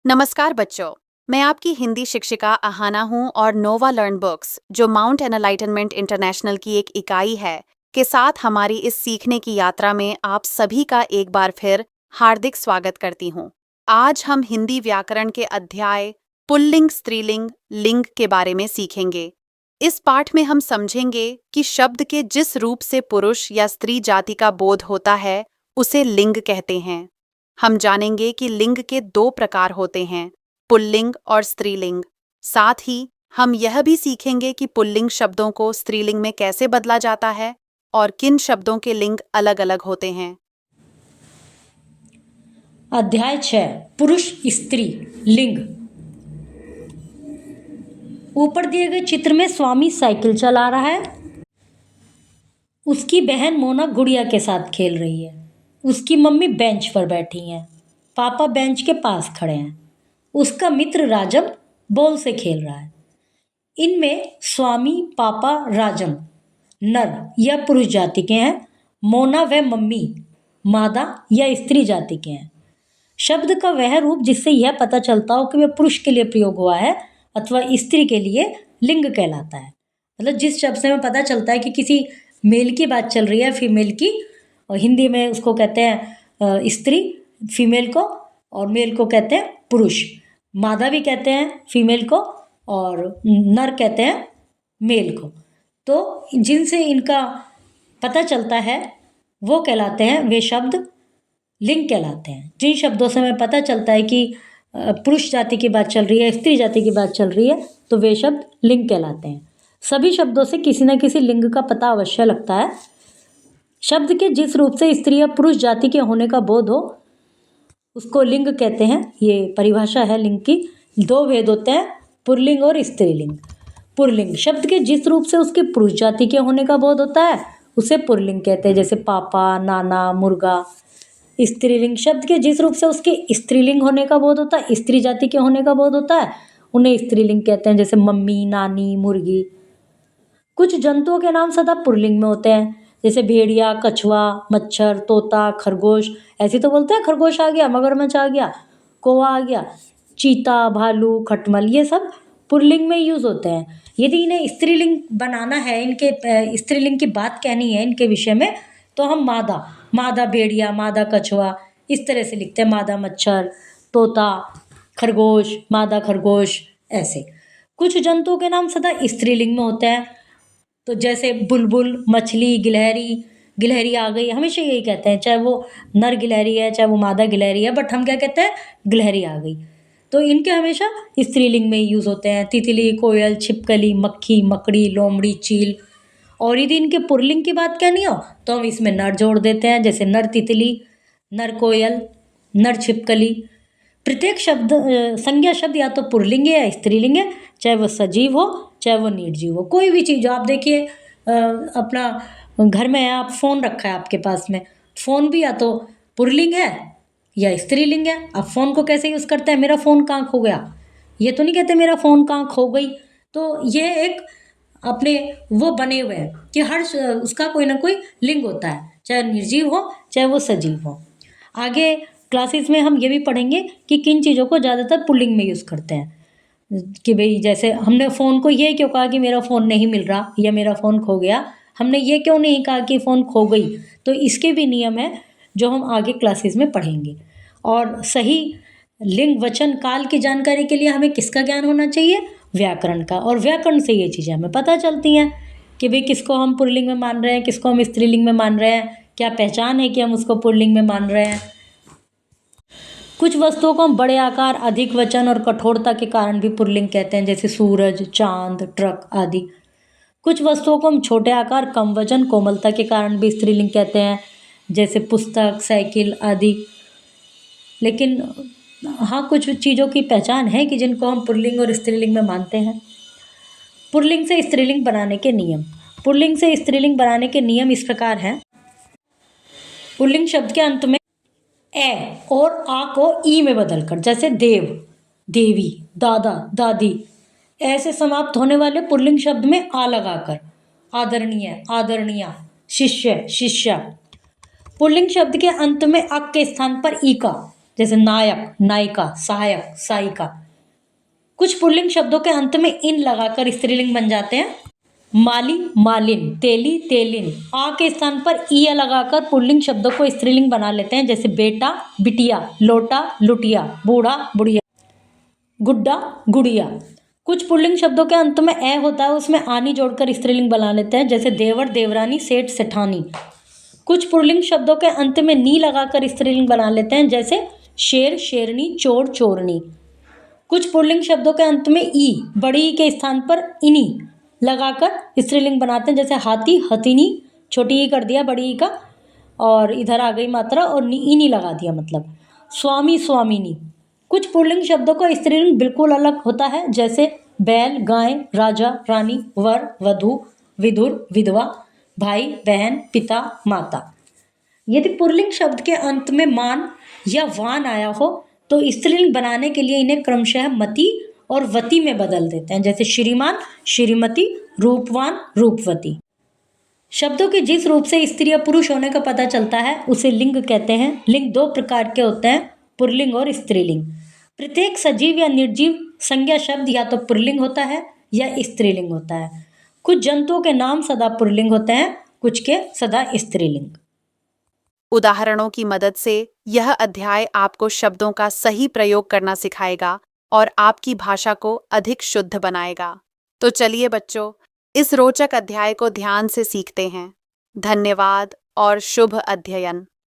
नमस्कार बच्चों, मैं आपकी हिंदी शिक्षिका अहाना हूँ और नोवा लर्न बुक्स, जो माउंट एनलाइटनमेंट इंटरनेशनल की एक इकाई है, के साथ हमारी इस सीखने की यात्रा में आप सभी का एक बार फिर हार्दिक स्वागत करती हूँ। आज हम हिंदी व्याकरण के अध्याय पुल्लिंग, स्त्रीलिंग, लिंग के बारे में सीखेंगे। इस पाठ में हम समझेंगे कि शब्द के जिस रूप से पुरुष या स्त्री जाति का बोध होता है, उसे लिंग कहते हैं। हम जानेंगे कि लिंग के दो प्रकार होते हैं, पुल्लिंग और स्त्रीलिंग। साथ ही हम यह भी सीखेंगे कि पुल्लिंग शब्दों को स्त्रीलिंग में कैसे बदला जाता है और किन शब्दों के लिंग अलग-अलग होते हैं। अध्याय 6 पुरुष स्त्री लिंग। ऊपर दिए गए चित्र में स्वामी साइकिल चला रहा है। उसकी बहन मोना गुड़िया के साथ खेल रही है। उसकी मम्मी बेंच पर बैठी हैं। पापा बेंच के पास खड़े हैं। उसका मित्र राजम बॉल से खेल रहा है। इनमें स्वामी, पापा, राजम नर या पुरुष जाति के हैं। मोना व मम्मी मादा या स्त्री जाति के हैं। शब्द का वह रूप जिससे यह पता चलता हो कि वह पुरुष के लिए प्रयोग हुआ है अथवा स्त्री के लिए लिंग कहलाता है। मतलब जिस शब्द से हमें पता चलता है कि किसी मेल की बात चल रही है, फीमेल की, और हिंदी में उसको कहते हैं स्त्री, फीमेल को, और मेल को कहते हैं पुरुष। मादा भी कहते हैं फीमेल को और नर कहते हैं मेल को। तो जिनसे इनका पता चलता है वो कहलाते हैं, वे शब्द लिंग कहलाते हैं। जिन शब्दों से हमें पता चलता है कि पुरुष जाति की बात चल रही है, स्त्री जाति की बात चल रही है, तो वे शब्द लिंग कहलाते हैं। सभी शब्दों से किसी न किसी लिंग का पता अवश्य लगता है। शब्द के जिस रूप से स्त्री या पुरुष जाति के होने का बोध हो उसको लिंग कहते हैं। ये परिभाषा है लिंग की। दो भेद होते हैं, पुल्लिंग और स्त्रीलिंग। पुल्लिंग शब्द के जिस रूप से उसके पुरुष जाति के होने का बोध होता है उसे पुल्लिंग कहते हैं, जैसे पापा, नाना, मुर्गा। स्त्रीलिंग शब्द के जिस रूप से उसके स्त्रीलिंग होने का बोध होता है, स्त्री जाति के होने का बोध होता है, उन्हें स्त्रीलिंग कहते हैं, जैसे मम्मी, नानी, मुर्गी। कुछ जंतुओं के नाम सदा पुल्लिंग में होते हैं, जैसे भेड़िया, कछुआ, मच्छर, तोता, खरगोश। ऐसे तो बोलते हैं खरगोश आ गया, मगरमच्छ आ गया, कौवा आ गया। चीता, भालू, खटमल, ये सब पुल्लिंग में यूज होते हैं। यदि इन्हें स्त्रीलिंग बनाना है, इनके स्त्रीलिंग की बात कहनी है इनके विषय में, तो हम मादा भेड़िया, मादा कछुआ इस तरह से लिखते हैं। मादा मच्छर, तोता, खरगोश, मादा खरगोश, ऐसे। कुछ जंतुओं के नाम सदा स्त्रीलिंग में होते हैं, तो जैसे बुलबुल, मछली, गिलहरी। गिलहरी आ गई, हमेशा यही कहते हैं, चाहे वो नर गिलहरी है चाहे वो मादा गिलहरी है, बट हम क्या कहते हैं, गिलहरी आ गई। तो इनके हमेशा स्त्रीलिंग में यूज होते हैं। तितली, कोयल, छिपकली, मक्खी, मकड़ी, लोमड़ी, चील। और यदि इनके पुल्लिंग की बात कहनी हो तो हम इसमें नर जोड़ देते हैं, जैसे नर तितली, नर कोयल, नर छिपकली। प्रत्येक शब्द संज्ञा शब्द या तो पुल्लिंग है या स्त्रीलिंग है, चाहे वो सजीव हो चाहे वो निर्जीव हो। कोई भी चीज़ आप देखिए, अपना घर में है, आप फ़ोन रखा है आपके पास में, फ़ोन भी या तो पुल्लिंग है या स्त्रीलिंग है। आप फ़ोन को कैसे यूज़ करते हैं, मेरा फ़ोन कहाँ खो गया, ये तो नहीं कहते मेरा फ़ोन कहाँ खो गई। तो ये एक अपने वो बने हुए हैं कि हर उसका कोई ना कोई लिंग होता है, चाहे निर्जीव हो चाहे वो सजीव हो। आगे क्लासेस में हम ये भी पढ़ेंगे कि किन चीज़ों को ज़्यादातर पुल्लिंग में यूज़ करते हैं। कि भाई जैसे हमने फ़ोन को ये क्यों कहा कि मेरा फ़ोन नहीं मिल रहा या मेरा फ़ोन खो गया, हमने ये क्यों नहीं कहा कि फ़ोन खो गई। तो इसके भी नियम हैं जो हम आगे क्लासेस में पढ़ेंगे। और सही लिंग, वचन, काल की जानकारी के लिए हमें किसका ज्ञान होना चाहिए, व्याकरण का। और व्याकरण से ये चीज़ें हमें पता चलती हैं कि भाई किसको हम पुल्लिंग में मान रहे हैं, किसको हम स्त्रीलिंग में मान रहे हैं, क्या पहचान है कि हम उसको पुल्लिंग में मान रहे हैं। कुछ वस्तुओं को हम बड़े आकार, अधिक वचन और कठोरता के कारण भी पुल्लिंग कहते हैं, जैसे सूरज, चांद, ट्रक आदि। कुछ वस्तुओं को हम छोटे आकार, कम वजन, कोमलता के कारण भी स्त्रीलिंग कहते हैं, जैसे पुस्तक, साइकिल आदि। लेकिन हाँ, कुछ चीज़ों की पहचान है कि जिनको हम पुल्लिंग और स्त्रीलिंग में मानते हैं। पुल्लिंग से स्त्रीलिंग बनाने के नियम। पुल्लिंग से स्त्रीलिंग बनाने के नियम इस प्रकार हैं। पुल्लिंग शब्द के अंत में ए और आ को ई में बदलकर, जैसे देव, देवी, दादा, दादी, ऐसे समाप्त होने वाले पुल्लिंग शब्द में आ लगाकर, आदरणीय, आदरणीया, शिष्य, शिष्या। पुल्लिंग शब्द के अंत में अक के स्थान पर ई का, जैसे नायक, नायिका, सहायक, सहायिका। कुछ पुल्लिंग शब्दों के अंत में इन लगाकर स्त्रीलिंग बन जाते हैं। माली, मालिन, तेली, तेलिन। आ के स्थान पर ईया लगाकर पुल्लिंग शब्दों को स्त्रीलिंग बना लेते हैं, जैसे बेटा, बिटिया, लोटा, लुटिया, बूढ़ा, बुढ़िया, गुड्डा, गुड़िया। कुछ पुल्लिंग शब्दों के अंत में ए होता है, उसमें आनी जोड़कर स्त्रीलिंग बना लेते हैं, जैसे देवर, देवरानी, सेठ, सेठानी। कुछ पुल्लिंग शब्दों के अंत में नी लगाकर स्त्रीलिंग बना लेते हैं, जैसे शेर, शेरनी, चोर, चोरनी। कुछ पुल्लिंग शब्दों के अंत में ई, बड़ी ई के स्थान पर इनी लगाकर स्त्रीलिंग बनाते हैं, जैसे हाथी, हथिनी, छोटी ई कर दिया बड़ी ई का, और इधर आ गई मात्रा और इनी लगा दिया, मतलब स्वामी, स्वामिनी। कुछ पुल्लिंग शब्दों का स्त्रीलिंग बिल्कुल अलग होता है, जैसे बैल, गाय, राजा, रानी, वर, वधू, विधुर, विधवा, भाई, बहन, पिता, माता। यदि पुल्लिंग शब्द के अंत में मान या वान आया हो तो स्त्रीलिंग बनाने के लिए इन्हें क्रमशः मति और वती में बदल देते हैं, जैसे श्रीमान, श्रीमती, रूपवान, रूपवती। शब्दों के जिस रूप से स्त्री या पुरुष होने का पता चलता है उसे लिंग कहते हैं। लिंग दो प्रकार के होते हैं, पुल्लिंग और स्त्रीलिंग। प्रत्येक सजीव या निर्जीव संज्ञा शब्द या तो पुल्लिंग होता है या स्त्रीलिंग होता है। कुछ जंतुओं के नाम सदा पुल्लिंग होते हैं, कुछ के सदा स्त्रीलिंग। उदाहरणों की मदद से यह अध्याय आपको शब्दों का सही प्रयोग करना सिखाएगा और आपकी भाषा को अधिक शुद्ध बनाएगा। तो चलिए बच्चों, इस रोचक अध्याय को ध्यान से सीखते हैं। धन्यवाद और शुभ अध्ययन।